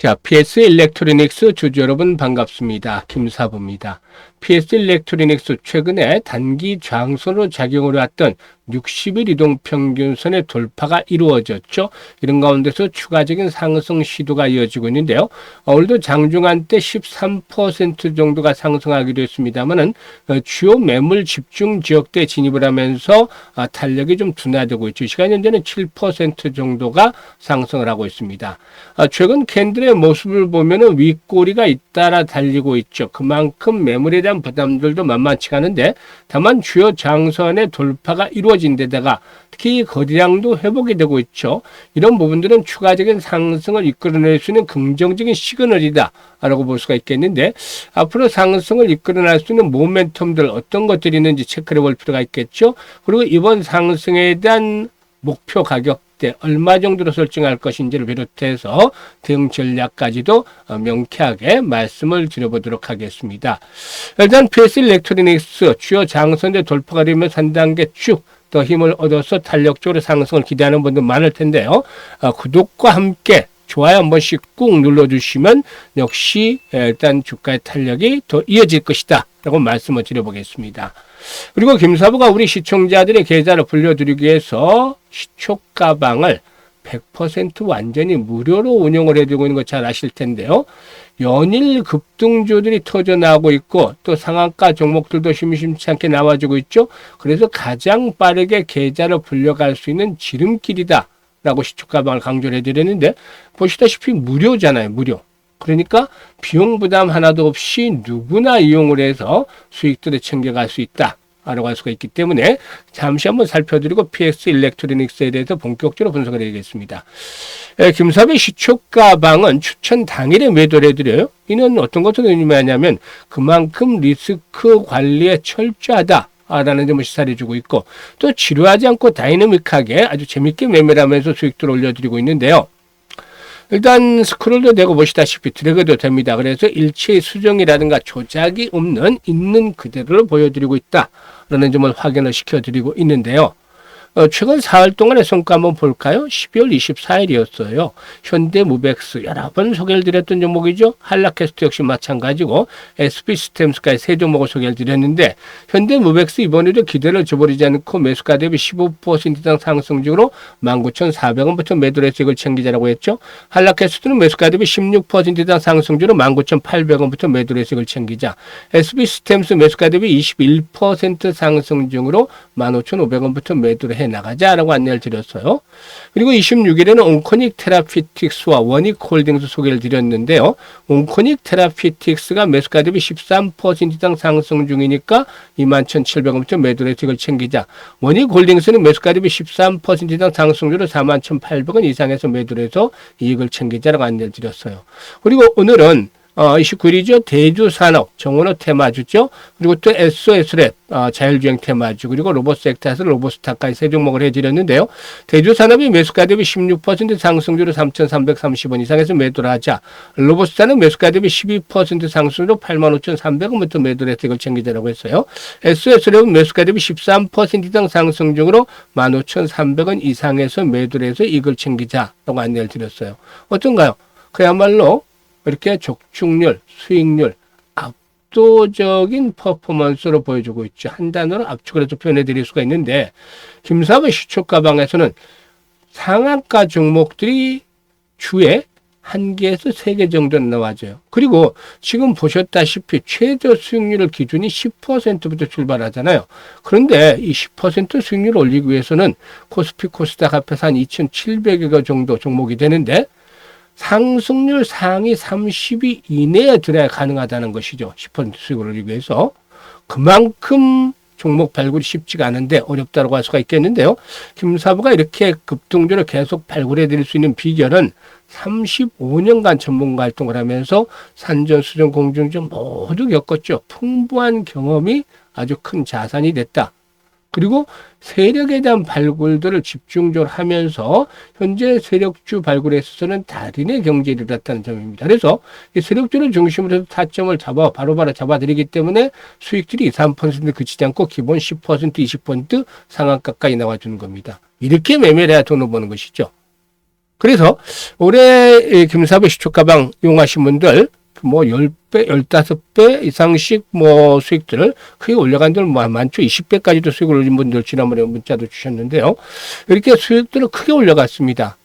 자, PS 일렉트로닉스 주주 여러분 반갑습니다. 김사부입니다. PS 일렉트로닉스 최근에 단기 저항선으로 작용을 해왔던 60일 이동 평균선의 돌파가 이루어졌죠. 이런 가운데서 추가적인 상승 시도가 이어지고 있는데요. 오늘도 장중한 때 13% 정도가 상승하기도 했습니다만은 주요 매물 집중 지역대 진입을 하면서 탄력이 좀 둔화되고 있죠. 시간 현재는 7% 정도가 상승을 하고 있습니다. 최근 캔들의 모습을 보면은 윗꼬리가 잇따라 달리고 있죠. 그만큼 매물에 대한 부담들도 만만치 않은데, 다만 주요 장선의 돌파가 이루어진 데다가 특히 거래량도 회복이 되고 있죠. 이런 부분들은 추가적인 상승을 이끌어낼 수 있는 긍정적인 시그널이다 라고 볼 수가 있겠는데, 앞으로 상승을 이끌어낼 수 있는 모멘텀들 어떤 것들이 있는지 체크해 볼 필요가 있겠죠. 그리고 이번 상승에 대한 목표 가격대 얼마 정도로 설정할 것인지를 비롯해서 대응 전략까지도 명쾌하게 말씀을 드려보도록 하겠습니다. 일단 PS 일렉트로닉스 주요 장선대 돌파가 되면서 한 단계 쭉 더 힘을 얻어서 탄력적으로 상승을 기대하는 분들 많을 텐데요. 구독과 함께 좋아요 한 번씩 꾹 눌러주시면 역시 일단 주가의 탄력이 더 이어질 것이다 라고 말씀을 드려보겠습니다. 그리고 김사부가 우리 시청자들의 계좌를 불려드리기 위해서 시초가방을 100% 완전히 무료로 운영을 해주고 있는 거 잘 아실 텐데요. 연일 급등주들이 터져나오고 있고 또 상한가 종목들도 심심치 않게 나와주고 있죠. 그래서 가장 빠르게 계좌를 불려갈 수 있는 지름길이다 라고 시초가방을 강조를 해드렸는데, 보시다시피 무료잖아요. 무료. 그러니까 비용 부담 하나도 없이 누구나 이용을 해서 수익들을 챙겨갈 수 있다 라고 할 수가 있기 때문에 잠시 한번 살펴드리고 PS 일렉트로닉스에 대해서 본격적으로 분석을 해드리겠습니다. 김사부의 시초가방은 추천 당일에 매도를 해드려요. 이는 어떤 것을 의미하냐면 그만큼 리스크 관리에 철저하다 라는 점을 시사해주고 있고, 또 지루하지 않고 다이내믹하게 아주 재밌게 매매를 하면서 수익들을 올려드리고 있는데요. 일단 스크롤도 되고 보시다시피 드래그도 됩니다. 그래서 일체의 수정이라든가 조작이 없는 있는 그대로를 보여드리고 있다라는 점을 확인을 시켜드리고 있는데요. 최근 4월 동안의 성과 한번 볼까요? 12월 24일이었어요. 현대무벡스 여러 번 소개를 드렸던 종목이죠. 한라캐스트 역시 마찬가지고 SP시스템스까지 세 종목을 소개를 드렸는데, 현대무벡스 이번에도 기대를 저버리지 않고 매수가 대비 15% 이상 상승 중으로 19,400원부터 매도를 해서 이걸 챙기자라고 했죠. 한라캐스트는 매수가 대비 16% 이상 상승 중으로 19,800원부터 매도를 해서 이걸 챙기자. SP시스템스 매수가 대비 21% 상승 중으로 15,500원부터 매도를 해 나가자라고 안내를 드렸어요. 그리고 26일에는 온코닉 테라피틱스와 원익홀딩스 소개를 드렸는데요. 온코닉 테라피틱스가 매수가 대비 13% 이상 상승 중이니까 21,700원부터 매도를 해서 이걸 챙기자. 원익홀딩스는 매수가 대비 13% 이상 상승 중으로 41,800원 이상에서 매도를 해서 이익을 챙기자라고 안내를 드렸어요. 그리고 오늘은 29일이죠. 대주산업, 정원호 테마주죠. 그리고 또 SOS랩, 자율주행 테마주, 그리고 로봇섹터에서 로봇스타까지 세 종목을 해드렸는데요. 대주산업이 매수가 대비 16% 상승률로 3,330원 이상에서 매도를 하자. 로봇스타는 매수가 대비 12% 상승률로 85,300원부터 매도를 해서 이걸 챙기자라고 했어요. SOS랩은 매수가 대비 13% 이상 상승 중으로 15,300원 이상에서 매도를 해서 이걸 챙기자라고 안내를 드렸어요. 어떤가요? 그야말로 이렇게 적중률, 수익률, 압도적인 퍼포먼스로 보여주고 있죠. 한 단어로 압축을 해서 표현해 드릴 수가 있는데, 김사부 시초가방에서는 상한가 종목들이 주에 1개에서 3개 정도는 나와줘요. 그리고 지금 보셨다시피 최저 수익률을 기준이 10%부터 출발하잖아요. 그런데 이 10% 수익률을 올리기 위해서는 코스피 코스닥 합해서 한 2,700여 개 정도 종목이 되는데, 상승률 상위 30위 이내에 들어야 가능하다는 것이죠. 10% 수익을 올리기 위해서. 그만큼 종목 발굴이 쉽지가 않은데 어렵다고 할 수가 있겠는데요. 김사부가 이렇게 급등주를 계속 발굴해 드릴 수 있는 비결은 35년간 전문가 활동을 하면서 산전수전 공중전 모두 겪었죠. 풍부한 경험이 아주 큰 자산이 됐다. 그리고 세력에 대한 발굴들을 집중적으로 하면서 현재 세력주 발굴에 있어서는 달인의 경지에 이르렀다는 점입니다. 그래서 이 세력주를 중심으로 해서 타점을 바로바로 잡아드리기 때문에 수익들이 2, 3% 그치지 않고 기본 10%, 20% 상한가까지 나와주는 겁니다. 이렇게 매매를 해야 돈을 버는 것이죠. 그래서 올해 이 김사부 시초가방 이용하신 분들 뭐 10배, 15배 이상씩 뭐 수익들을 크게 올려간 들 많죠. 20배까지도 수익을 올린 분들 지난번에 문자도 주셨는데요. 이렇게 수익들을 크게 올려갔습니다.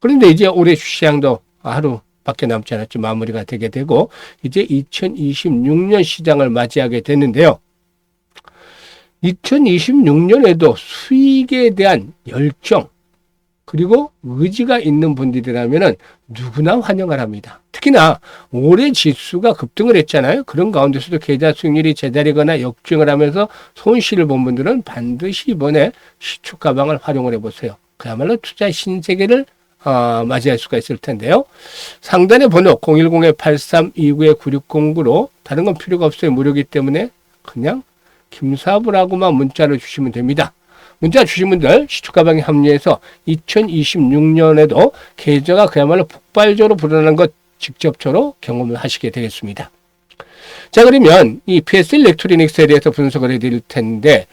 그런데 이제 올해 주시장도 하루밖에 남지 않았죠. 마무리가 되게 되고 이제 2026년 시장을 맞이하게 되는데요. 2026년에도 수익에 대한 열정 그리고 의지가 있는 분들이라면 누구나 환영을 합니다. 특히나 올해 지수가 급등을 했잖아요. 그런 가운데서도 계좌 수익률이 제자리거나 역주행을 하면서 손실을 본 분들은 반드시 이번에 시초 가방을 활용을 해보세요. 그야말로 투자 신세계를 맞이할 수가 있을 텐데요. 상단의 번호 010-8329-9609로 다른 건 필요가 없어요. 무료이기 때문에 그냥 김사부라고만 문자를 주시면 됩니다. 문자 주신 분들 시초가방에 합류해서 2026년에도 계좌가 그야말로 폭발적으로 불어나는 것 직접적으로 경험을 하시게 되겠습니다. 자, 그러면 이 PS 일렉트로닉스에 대해서 분석을 해드릴 텐데,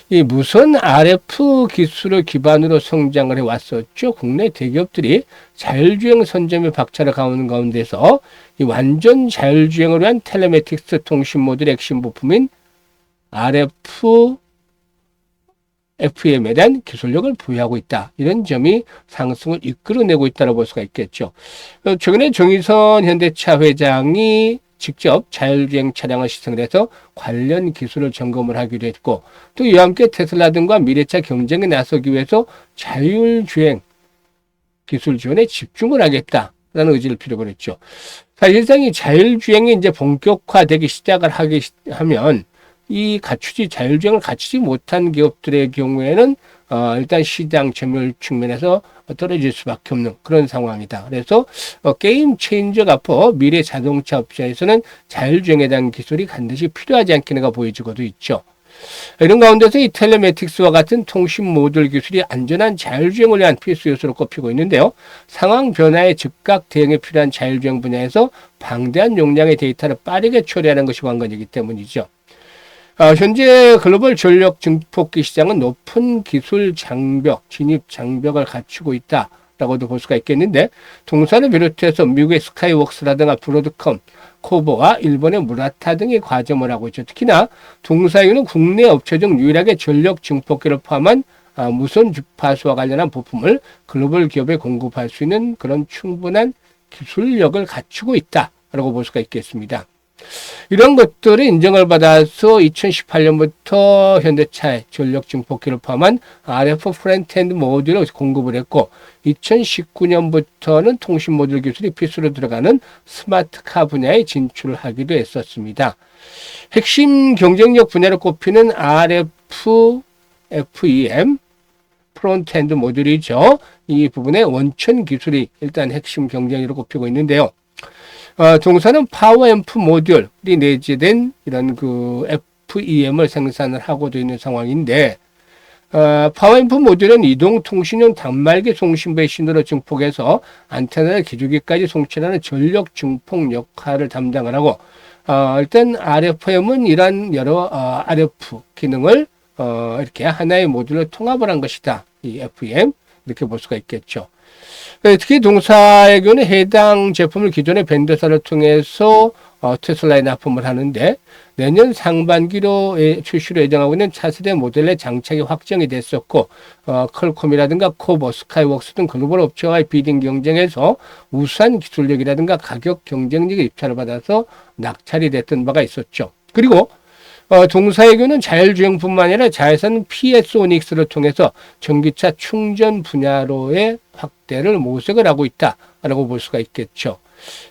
이 무선 RF 기술을 기반으로 성장을 해왔었죠. 국내 대기업들이 자율주행 선점에 박차를 가하는 가운데서 이 완전 자율주행을 위한 텔레매틱스 통신 모듈 핵심 부품인 RF FEM에 대한 기술력을 부여하고 있다. 이런 점이 상승을 이끌어내고 있다고 볼 수가 있겠죠. 최근에 정의선 현대차 회장이 직접 자율주행 차량을 시승을 해서 관련 기술을 점검을 하기로 했고 또 이와 함께 테슬라 등과 미래차 경쟁에 나서기 위해서 자율주행 기술 지원에 집중을 하겠다라는 의지를 표력을 했죠. 사실상 이 자율주행이 이제 본격화되기 시작을 하면 이 자율주행을 갖추지 못한 기업들의 경우에는 일단 시장 점유율 측면에서 떨어질 수밖에 없는 그런 상황이다. 그래서 게임 체인저가 앞으로 미래 자동차 업체에서는 자율주행에 대한 기술이 반드시 필요하지 않겠는가 보여지고도 있죠. 이런 가운데서 이 텔레매틱스와 같은 통신 모듈 기술이 안전한 자율주행을 위한 필수 요소로 꼽히고 있는데요. 상황 변화에 즉각 대응에 필요한 자율주행 분야에서 방대한 용량의 데이터를 빠르게 처리하는 것이 관건이기 때문이죠. 현재 글로벌 전력 증폭기 시장은 높은 기술 장벽, 진입 장벽을 갖추고 있다라고도 볼 수가 있겠는데 동사를 비롯해서 미국의 스카이웍스라든가 브로드컴, 코보와 일본의 무라타 등이 과점을 하고 있죠. 특히나 동사유는 국내 업체 중 유일하게 전력 증폭기를 포함한 무선 주파수와 관련한 부품을 글로벌 기업에 공급할 수 있는 그런 충분한 기술력을 갖추고 있다라고 볼 수가 있겠습니다. 이런 것들이 인정을 받아서 2018년부터 현대차의 전력 증폭기를 포함한 RF 프론트엔드 모듈을 공급을 했고 2019년부터는 통신 모듈 기술이 필수로 들어가는 스마트카 분야에 진출을 하기도 했었습니다. 핵심 경쟁력 분야로 꼽히는 RF FEM 프론트엔드 모듈이죠. 이 부분의 원천 기술이 일단 핵심 경쟁력으로 꼽히고 있는데요. 동사는 파워앰프 모듈이 내재된 이런 그 FEM을 생산을 하고도 있는 상황인데, 파워앰프 모듈은 이동통신용 단말기 송신부의 신호를 증폭해서 안테나를 기주기까지 송출하는 전력 증폭 역할을 담당을 하고, 일단 RFM은 이런 여러 RF 기능을 이렇게 하나의 모듈로 통합을 한 것이다. 이 FEM 이렇게 볼 수가 있겠죠. 특히 동사의 경우는 해당 제품을 기존의 벤더사를 통해서 테슬라에 납품을 하는데 내년 상반기로 출시로 예정하고 있는 차세대 모델의 장착이 확정이 됐었고 퀄콤이라든가 코보, 스카이웍스 등 글로벌 업체와의 비딩 경쟁에서 우수한 기술력이라든가 가격 경쟁력의 입찰을 받아서 낙찰이 됐던 바가 있었죠. 그리고 동사의 경우는 자율주행뿐만 아니라 자외선 PSO닉스를 통해서 전기차 충전 분야로의 확대를 모색을 하고 있다라고 볼 수가 있겠죠.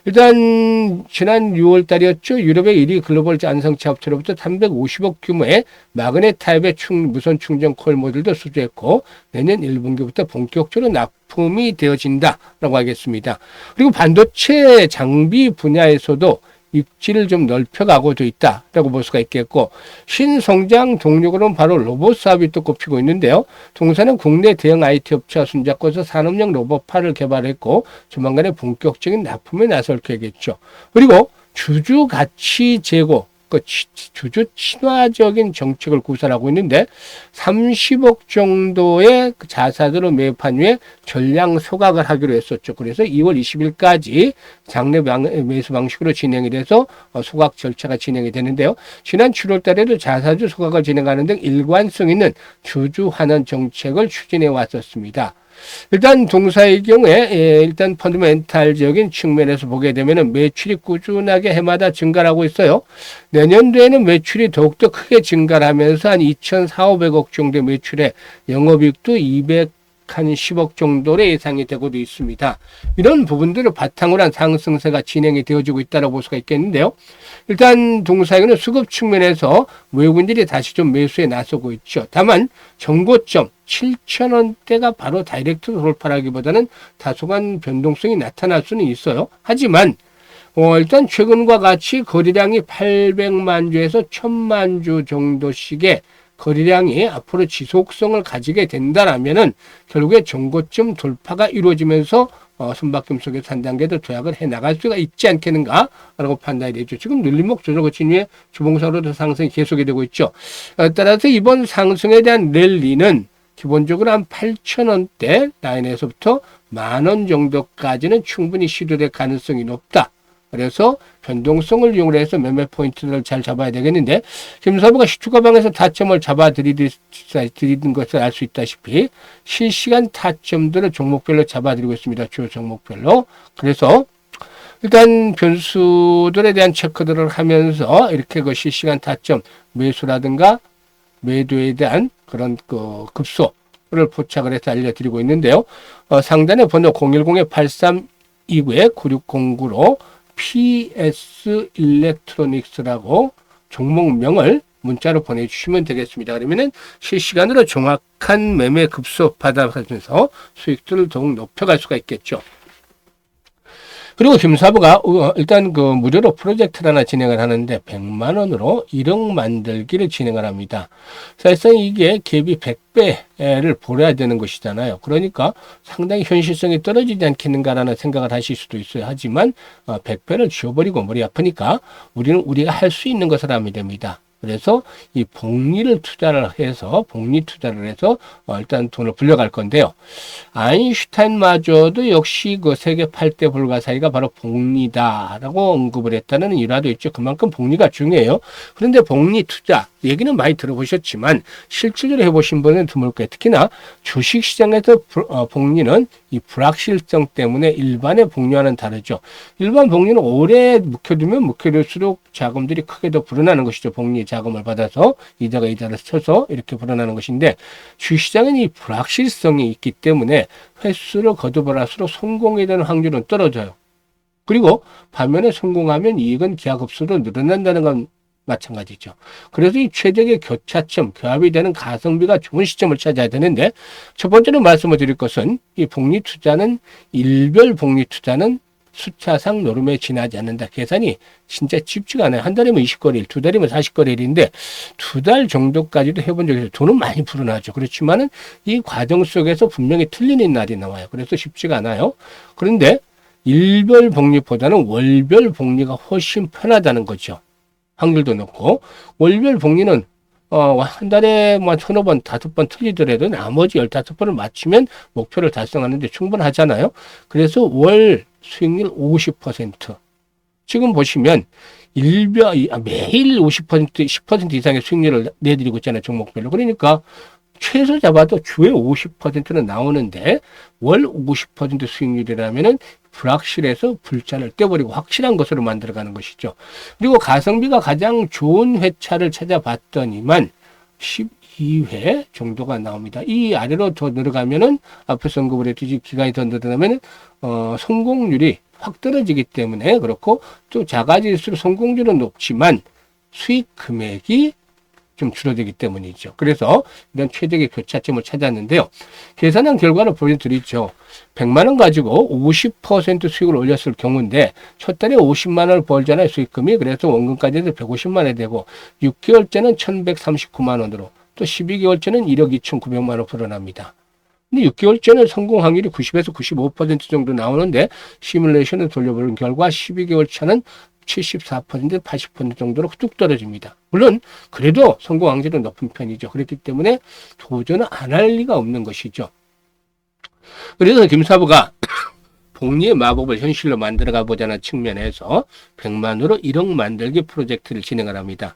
일단 지난 6월 달이었죠. 유럽의 1위 글로벌 안성차 업체로부터 350억 규모의 마그넷 타입의 무선 충전 코일 모듈도 수주했고 내년 1분기부터 본격적으로 납품이 되어진다라고 하겠습니다. 그리고 반도체 장비 분야에서도 입지를 좀 넓혀가고도 있다라고 볼 수가 있겠고 신성장 동력으로는 바로 로봇 사업이 또 꼽히고 있는데요. 동사는 국내 대형 IT 업체와 손잡고서 산업용 로봇파를 개발했고 조만간에 본격적인 납품에 나설 계획이겠죠. 그리고 주주 가치 제고 주주 친화적인 정책을 구사하고 있는데 30억 정도의 자사들을 매입한 후에 전량 소각을 하기로 했었죠. 그래서 2월 20일까지 장내 매수 방식으로 진행이 돼서 소각 절차가 진행이 되는데요. 지난 7월 달에도 자사주 소각을 진행하는 등 일관성 있는 주주 환원 정책을 추진해 왔었습니다. 일단 동사의 경우에 일단 펀드멘탈적인 측면에서 보게 되면 매출이 꾸준하게 해마다 증가를 하고 있어요. 내년도에는 매출이 더욱더 크게 증가를 하면서 한 2,400~500억 정도의 매출에 영업이익도 210억 정도로 예상이 되고도 있습니다. 이런 부분들을 바탕으로 한 상승세가 진행이 되어지고 있다고 볼 수가 있겠는데요. 일단 동사에는 수급 측면에서 외국인들이 다시 좀 매수에 나서고 있죠. 다만 정고점 7,000원대가 바로 다이렉트 돌파라기보다는 다소간 변동성이 나타날 수는 있어요. 하지만 일단 최근과 같이 거래량이 800만 주에서 1,000만 주 정도씩의 거래량이 앞으로 지속성을 가지게 된다라면은 결국에 정고점 돌파가 이루어지면서 선박금속에서 한 단계 더 도약을 해 나갈 수가 있지 않겠는가라고 판단이 되죠. 지금 눌림목 조절 거친 후에 주봉사로도 상승이 계속이 되고 있죠. 따라서 이번 상승에 대한 랠리는 기본적으로 한 8,000원대 라인에서부터 10,000원 정도까지는 충분히 시도될 가능성이 높다. 그래서 변동성을 이용해서 매매 포인트를 잘 잡아야 되겠는데 김사부가 시초가방에서 타점을 잡아드리는 것을 알 수 있다시피 실시간 타점들을 종목별로 잡아드리고 있습니다. 주요 종목별로. 그래서 일단 변수들에 대한 체크들을 하면서 이렇게 그 실시간 타점 매수라든가 매도에 대한 그런 그 급소를 포착을 해서 알려드리고 있는데요. 상단에 번호 010-8329-9609로 PS 일렉트로닉스라고 종목명을 문자로 보내주시면 되겠습니다. 그러면은 실시간으로 정확한 매매 급소 받아가면서 수익들을 더욱 높여갈 수가 있겠죠. 그리고 김사부가 일단 그 무료로 프로젝트를 하나 진행을 하는데 100만 원으로 1억 만들기를 진행을 합니다. 사실상 이게 갭이 100배를 보려야 되는 것이잖아요. 그러니까 상당히 현실성이 떨어지지 않겠는가라는 생각을 하실 수도 있어요. 하지만 100배를 지워버리고 머리 아프니까 우리가 할 수 있는 것을 하면 됩니다. 그래서 이 복리 투자를 해서 일단 돈을 불려갈 건데요. 아인슈타인마저도 역시 그 세계 8대 불가사의가 바로 복리다라고 언급을 했다는 일화도 있죠. 그만큼 복리가 중요해요. 그런데 복리 투자 얘기는 많이 들어보셨지만 실질적으로 해보신 분은 드물 거예요. 특히나 주식시장에서 복리는 이 불확실성 때문에 일반의 복리와는 다르죠. 일반 복리는 오래 묵혀두면 묵혀둘수록 자금들이 크게 더 불어나는 것이죠. 복리 자금을 받아서 이자를 쳐서 이렇게 불어나는 것인데 주식시장은 이 불확실성이 있기 때문에 횟수를 거듭을 할수록 성공에 대한 확률은 떨어져요. 그리고 반면에 성공하면 이익은 기하급수로 늘어난다는 건 마찬가지죠. 그래서 이 최적의 교차점, 교합이 되는 가성비가 좋은 시점을 찾아야 되는데 첫 번째로 말씀을 드릴 것은 이 복리 투자는 일별 복리 투자는 숫자상 노름에 지나지 않는다. 계산이 진짜 쉽지가 않아요. 한 달이면 20거래일, 두 달이면 40거래일인데 두 달 정도까지도 해본 적이 있어요. 돈은 많이 불어나죠. 그렇지만은 이 과정 속에서 분명히 틀리는 날이 나와요. 그래서 쉽지가 않아요. 그런데 일별 복리보다는 월별 복리가 훨씬 편하다는 거죠. 확률도 높고 월별 복리는 한 달에 뭐 1,000번, 5번 틀리더라도 나머지 15번을 맞추면 목표를 달성하는데 충분하잖아요. 그래서 월 수익률 50%. 지금 보시면 매일 50%, 10% 이상의 수익률을 내드리고 있잖아요. 종목별로. 그러니까 최소 잡아도 주에 50%는 나오는데 월 50% 수익률이라면은 불확실해서 불잔을 떼버리고 확실한 것으로 만들어가는 것이죠. 그리고 가성비가 가장 좋은 회차를 찾아봤더니만 12회 정도가 나옵니다. 이 아래로 더 내려가면은 앞에서 언급을 했듯이 기간이 더 늘어나면은 성공률이 확 떨어지기 때문에 그렇고 또 작아질수록 성공률은 높지만 수익 금액이 좀 줄어들기 때문이죠. 그래서 이런 최적의 교차점을 찾았는데요. 계산한 결과를 보여드리죠. 100만 원 가지고 50% 수익을 올렸을 경우인데 첫 달에 50만 원을 벌잖아요. 수익금이. 그래서 원금까지 해서 150만 원이 되고 6개월째는 1,139만 원으로 또 12개월째는 1억 2,900만 원 불어납니다. 근데 6개월째는 성공 확률이 90에서 95% 정도 나오는데 시뮬레이션을 돌려보는 결과 12개월 차는 74%, 80% 정도로 뚝 떨어집니다. 물론 그래도 성공 확률은 높은 편이죠. 그렇기 때문에 도전을 안 할 리가 없는 것이죠. 그래서 김사부가 복리의 마법을 현실로 만들어가 보자는 측면에서 100만으로 1억 만들기 프로젝트를 진행을 합니다.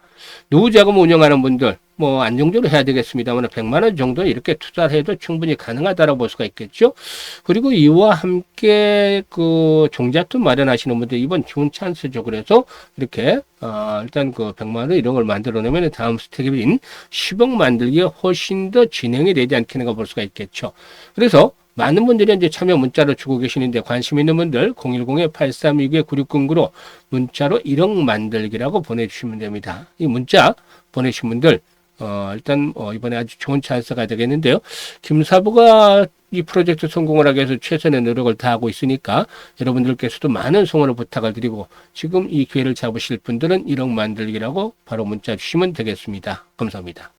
노후 자금 운영하는 분들 뭐 안정적으로 해야 되겠습니다만 100만 원 정도 이렇게 투자를 해도 충분히 가능하다고 볼 수가 있겠죠. 그리고 이와 함께 그 종잣돈 마련하시는 분들 이번 좋은 찬스죠. 그래서 이렇게 일단 그 100만 원 1억을 만들어내면 다음 스텝인 10억 만들기가 훨씬 더 진행이 되지 않겠는가 볼 수가 있겠죠. 그래서 많은 분들이 이제 참여 문자를 주고 계시는데 관심 있는 분들 010-8329-9609로 문자로 1억 만들기라고 보내주시면 됩니다. 이 문자 보내신 분들 일단 이번에 아주 좋은 찬스가 되겠는데요. 김사부가 이 프로젝트 성공을 하기 위해서 최선의 노력을 다하고 있으니까 여러분들께서도 많은 성원을 부탁을 드리고 지금 이 기회를 잡으실 분들은 1억 만들기라고 바로 문자 주시면 되겠습니다. 감사합니다.